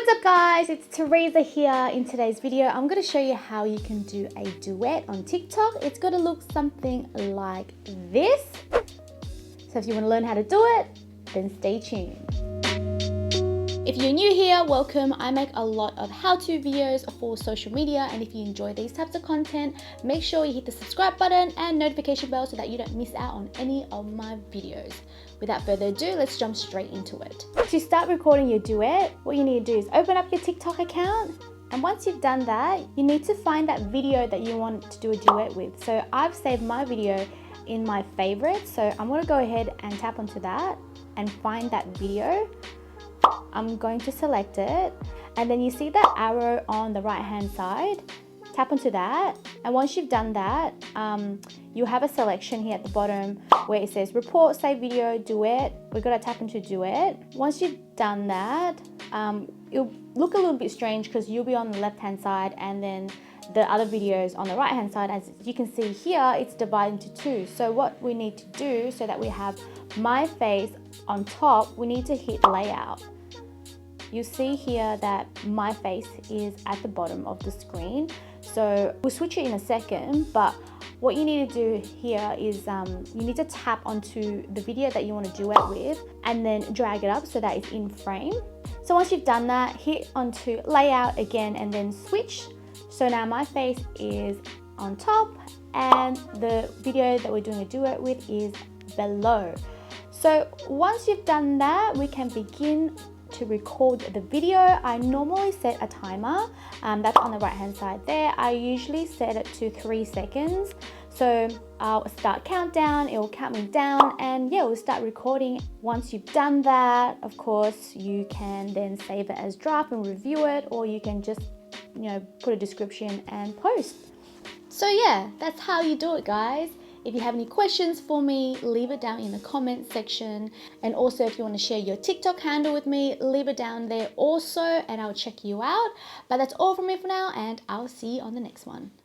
What's up guys, it's Theresa here. In today's video, I'm going to show you how you can do a duet on TikTok. It's going to look something like this. So if you want to learn how to do it, then stay tuned. If you're new here, welcome. I make a lot of how-to videos for social media, and if you enjoy these types of content, make sure you hit the subscribe button and notification bell so that you don't miss out on any of my videos. Without further ado, let's jump straight into it. To start recording your duet, what you need to do is open up your TikTok account, and once you've done that, you need to find that video that you want to do a duet with. So I've saved my video in my favorites, so I'm going to go ahead and tap onto that and find that video. I'm going to select it, and then you see that arrow on the right hand side. Tap onto that, and once you've done that, you have a selection here at the bottom where it says report, save video, duet. We're going to tap into duet. Once you've done that, it'll look a little bit strange because you'll be on the left hand side and then the other videos on the right hand side. As you can see here, it's divided into two. So what we need to do so that we have my face on top, we need to hit layout. You see here that my face is at the bottom of the screen. So we'll switch it in a second, but what you need to do here is you need to tap onto the video that you want to duet with and then drag it up so that it's in frame. So once you've done that, hit onto layout again and then switch. So now my face is on top and the video that we're doing a duet with is below. So once you've done that, we can begin to record the video. I normally set a timer, that's on the right hand side there. I usually set it to 3 seconds. So I'll start countdown, it will count me down, and yeah, we'll start recording. Once you've done that, of course, you can then save it as draft and review it, or you can just, put a description and post. So yeah, that's how you do it, guys. If you have any questions for me, leave it down in the comment section. And also if you want to share your TikTok handle with me, leave it down there also and I'll check you out. But that's all from me for now, and I'll see you on the next one.